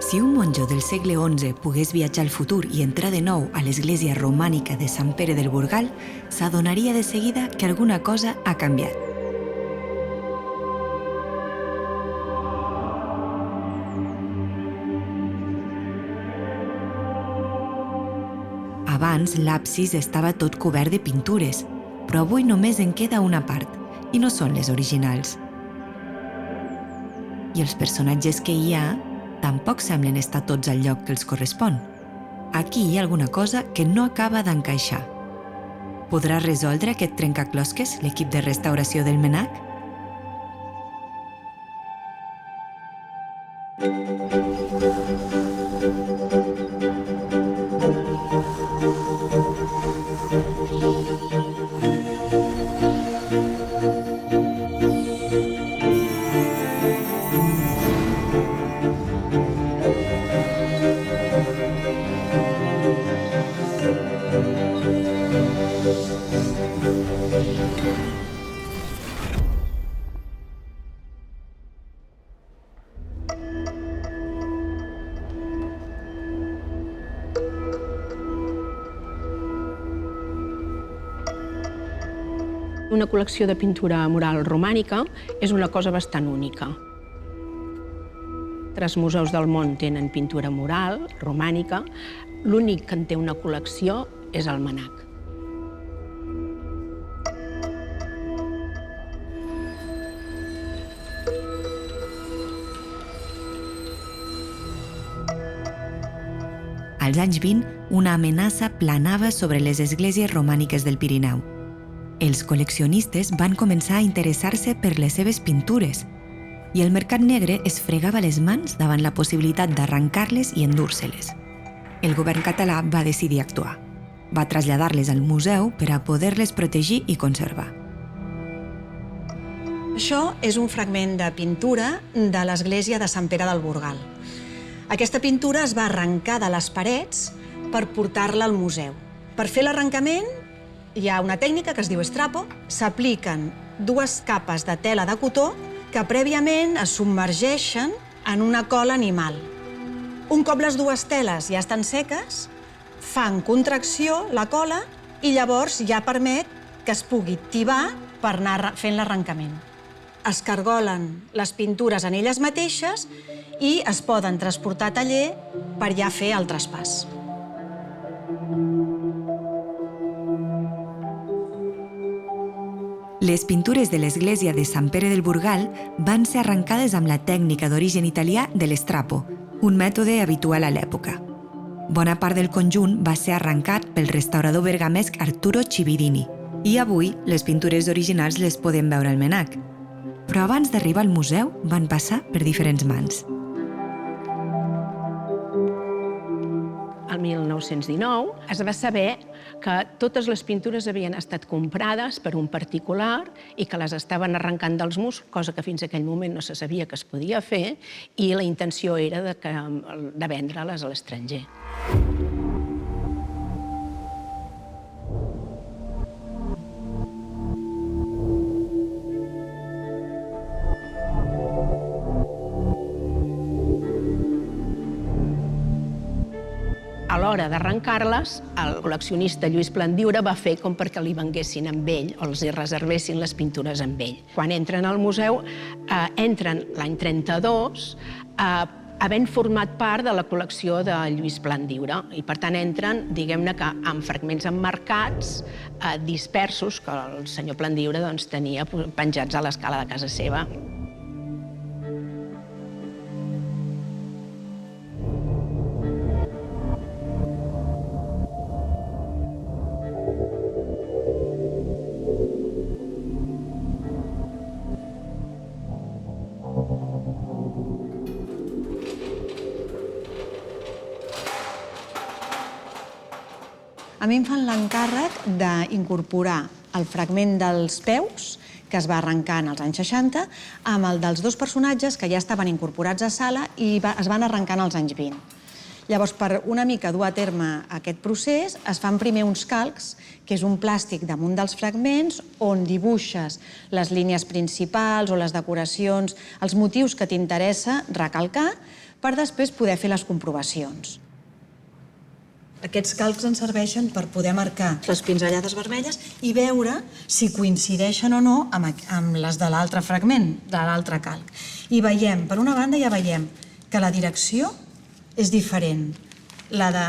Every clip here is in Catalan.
Si un monjo del segle XI pogués viatjar al futur i entrar de nou a l'església romànica de Sant Pere del Burgal, s'adonaria de seguida que alguna cosa ha canviat. Abans, l'absis estava tot cobert de pintures, però avui només en queda una part, i no són les originals. I els personatges que hi ha tampoc semblen estar tots al lloc que els correspon. Aquí hi ha alguna cosa que no acaba d'encaixar. Podrà resoldre aquest trencaclosques l'equip de restauració del MNAC? Una col·lecció de pintura mural romànica és una cosa bastant única. Altres museus del món tenen pintura mural romànica, l'únic que en té una col·lecció és el MNAC. Als anys 20, una amenaça planava sobre les esglésies romàniques del Pirineu. Els col·leccionistes van començar a interessar-se per les seves pintures i el mercat negre es fregava les mans davant la possibilitat d'arrencar-les i endur-se-les. El govern català va decidir actuar. Va traslladar-les al museu per a poder-les protegir i conservar. Això és un fragment de pintura de l'església de Sant Pere del Burgal. Aquesta pintura es va arrencar de les parets per portar-la al museu. Per fer l'arrencament hi ha una tècnica que es diu estrapo. S'apliquen 2 capes de tela de cotó que prèviament es submergeixen en una cola animal. Un cop les 2 teles ja estan seques, fan contracció la cola i llavors ja permet que es pugui tibar per anar fent l'arrencament. Es cargolen les pintures en elles mateixes i es poden transportar a taller per ja fer el traspàs. Les pintures de l'església de Sant Pere del Burgal van ser arrencades amb la tècnica d'origen italià de l'estrapo, un mètode habitual a l'època. Bona part del conjunt va ser arrencat pel restaurador bergamesc Arturo Cividini i avui les pintures originals les podem veure al MNAC. Però abans d'arribar al museu van passar per diferents mans. El 1919 es va saber que totes les pintures havien estat comprades per un particular i que les estaven arrencant dels murs, cosa que fins a aquell moment no se sabia que es podia fer, i la intenció era de vendre-les a l'estranger. A l'hora d'arrencar-les, el col·leccionista Lluís Plandiura va fer com perquè li venguessin amb ell o els hi reservessin les pintures amb ell. Quan entren al museu, entren l'any 32, havent format part de la col·lecció de Lluís Plandiura. I per tant entren, diguem-ne que amb fragments emmarcats, dispersos, que el senyor Plandiura tenia penjats a l'escala de casa seva. A mi em fan l'encàrrec d'incorporar el fragment dels peus, que es va arrencar en els anys 60, amb el dels 2 personatges que ja estaven incorporats a sala i es van arrencar en els anys 20. Llavors, per una mica dur a terme aquest procés, es fan primer uns calcs, que és un plàstic damunt dels fragments, on dibuixes les línies principals o les decoracions, els motius que t'interessa recalcar, per després poder fer les comprovacions. Aquests calcs ens serveixen per poder marcar les pinzellades vermelles i veure si coincideixen o no amb les de l'altre fragment, de l'altre calc. I veiem, per una banda ja veiem que la direcció és diferent, la de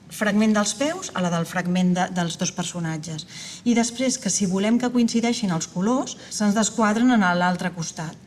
fragment dels peus a la del fragment dels dos personatges. I després que si volem que coincideixin els colors, se'ns desquadren a l'altre costat.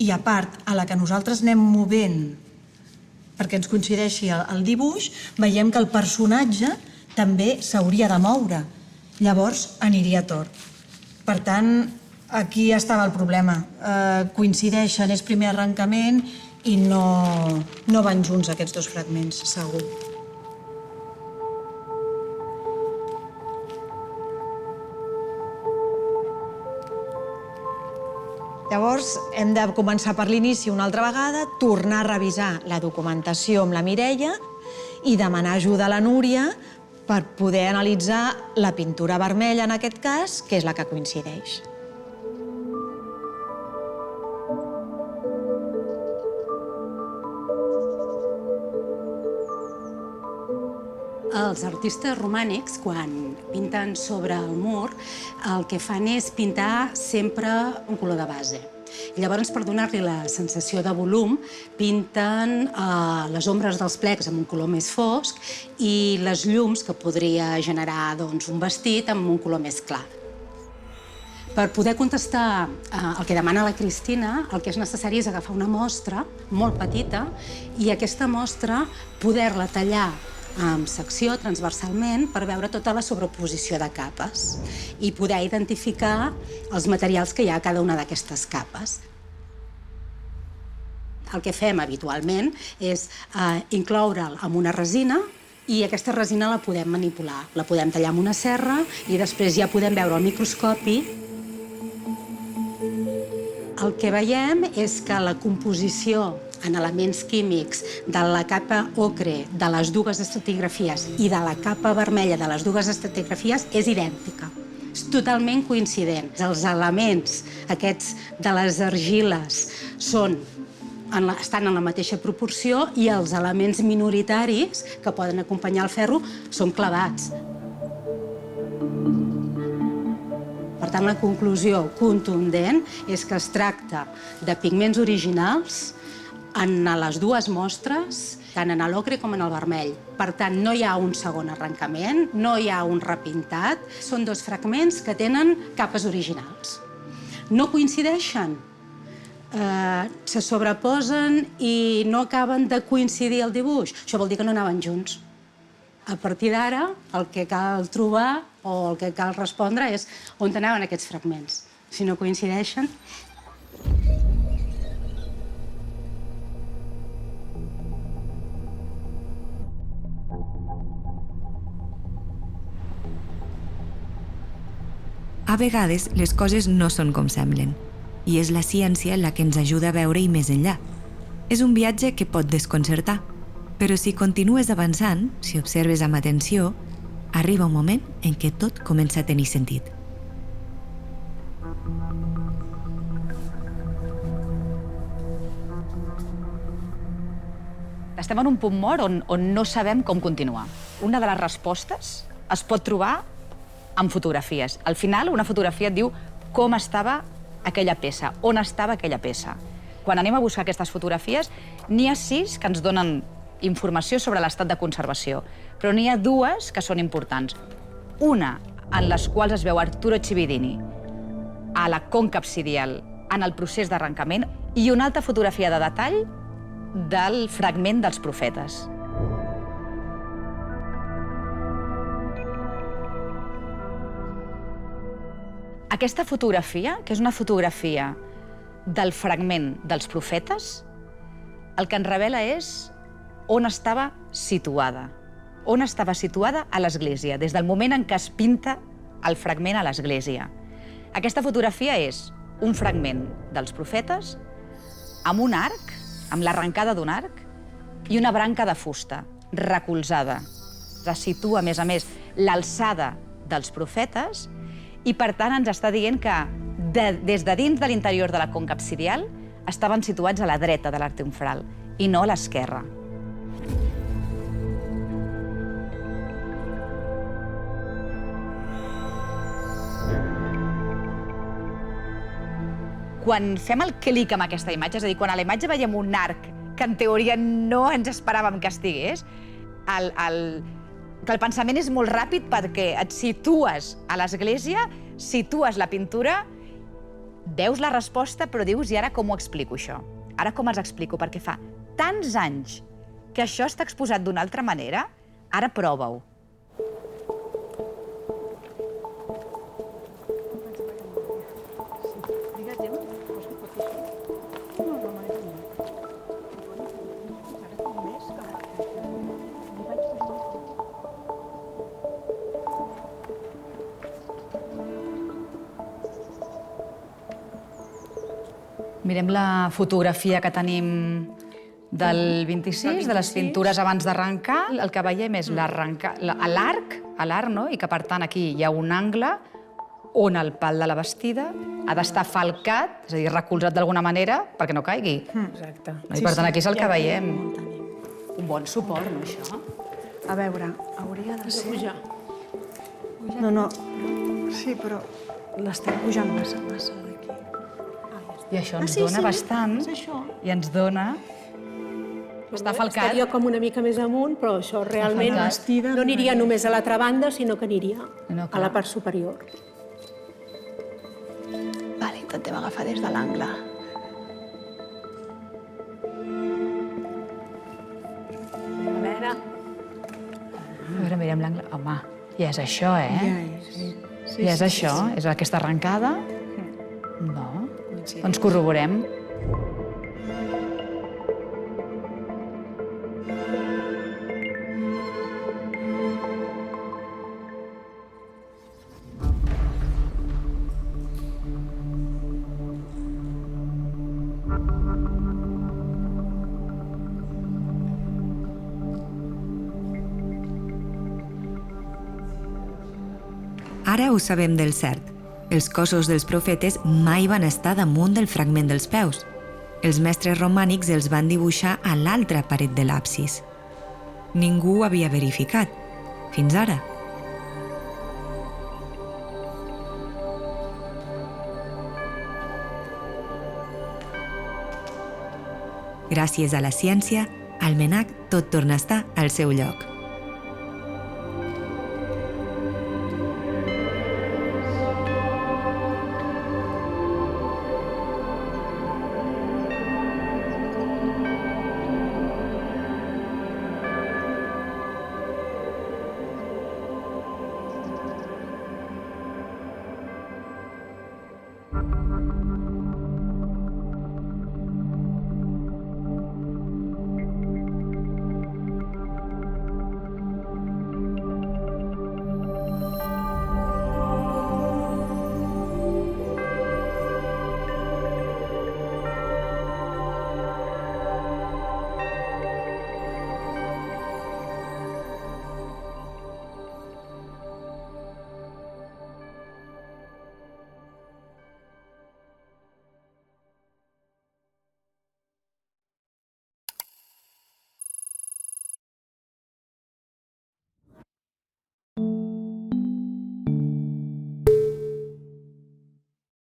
I a part, a la que nosaltres anem movent perquè ens coincideixi el dibuix, veiem que el personatge també s'hauria de moure. Llavors aniria tort. Per tant, aquí estava el problema. Coincideixen, és primer arrencament i no van junts aquests dos fragments, segur. Llavors, hem de començar per l'inici una altra vegada, tornar a revisar la documentació amb la Mireia i demanar ajuda a la Núria per poder analitzar la pintura vermella, en aquest cas, que és la que coincideix. Els artistes romànics, quan pinten sobre el mur, el que fan és pintar sempre un color de base. I llavors, per donar-li la sensació de volum, pinten les ombres dels plecs amb un color més fosc i les llums que podria generar un vestit amb un color més clar. Per poder contestar el que demana la Cristina, el que és necessari és agafar una mostra molt petita i aquesta mostra poder-la tallar amb secció transversalment per veure tota la sobreposició de capes i poder identificar els materials que hi ha a cada una d'aquestes capes. El que fem habitualment és incloure'l en una resina i aquesta resina la podem manipular. La podem tallar amb una serra i després ja podem veure al microscopi. El que veiem és que la composició en elements químics de la capa ocre de les dues estratigrafies i de la capa vermella de les dues estratigrafies és idèntica. És totalment coincident. Els elements aquests de les argiles estan en la mateixa proporció i els elements minoritaris que poden acompanyar el ferro són clavats. Per tant, la conclusió contundent és que es tracta de pigments originals en les dues mostres, tant en l'ocre com en el vermell. Per tant, no hi ha un segon arrencament, no hi ha un repintat, són dos fragments que tenen capes originals. No coincideixen, se sobreposen i no acaben de coincidir el dibuix. Això vol dir que no anaven junts. A partir d'ara, el que cal trobar o el que cal respondre és on anaven aquests fragments. Si no coincideixen... A vegades, les coses no són com semblen, i és la ciència la que ens ajuda a veure-hi més enllà. És un viatge que pot desconcertar, però si continues avançant, si observes amb atenció, arriba un moment en què tot comença a tenir sentit. Estem en un punt mort on no sabem com continuar. Una de les respostes es pot trobar amb fotografies. Al final, una fotografia et diu com estava aquella peça, on estava aquella peça. Quan anem a buscar aquestes fotografies, n'hi ha 6 que ens donen informació sobre l'estat de conservació, però n'hi ha 2 que són importants. Una, en les quals es veu Arturo Cividini a la conca absidial en el procés d'arrencament, i una altra fotografia de detall del fragment dels profetes. Aquesta fotografia, que és una fotografia del fragment dels profetes, el que ens revela és on estava situada. On estava situada a l'església, des del moment en què es pinta el fragment a l'església. Aquesta fotografia és un fragment dels profetes amb un arc, amb l'arrencada d'un arc, i una branca de fusta, recolzada. Es situa, a més, l'alçada dels profetes, i per tant ens està dient que des de dins de l'interior de la conca absidial estaven situats a la dreta de l'arc triomfal i no a l'esquerra. Quan fem el clic amb aquesta imatge, és a dir, quan a la imatge veiem un arc que en teoria no ens esperàvem que estigués, el pensament és molt ràpid perquè et situes a l'església, situes la pintura, veus la resposta, però dius, i ara com ho explico, això? Ara com els explico? Perquè fa tants anys que això està exposat d'una altra manera, ara prova-ho. Mirem la fotografia que tenim del 26, de les pintures abans d'arrencar. El que veiem és l'arc, no? I que, per tant, aquí hi ha un angle on el pal de la bastida ha d'estar falcat, és a dir, recolzat d'alguna manera perquè no caigui. Exacte. I, per tant, aquí és el que veiem. Un bon suport, no, això? A veure, hauria de ser... Pujar. No, sí, però l'estem pujant massa d'aquí. I això ens dona bastant, i ens dona... Està falcat. Estaria com una mica més amunt, però això realment no aniria només a l'altra banda, sinó que aniria a la part superior. Vale, intentem agafar des de l'angle. A veure, mirem l'angle. Home, ja és això, Ja és això, és aquesta arrencada. No. Doncs corroborem. Ara ho sabem del cert. Els cossos dels profetes mai van estar damunt del fragment dels peus. Els mestres romànics els van dibuixar a l'altra paret de l'absis. Ningú ho havia verificat, fins ara. Gràcies a la ciència, al MNAC tot torna a estar al seu lloc.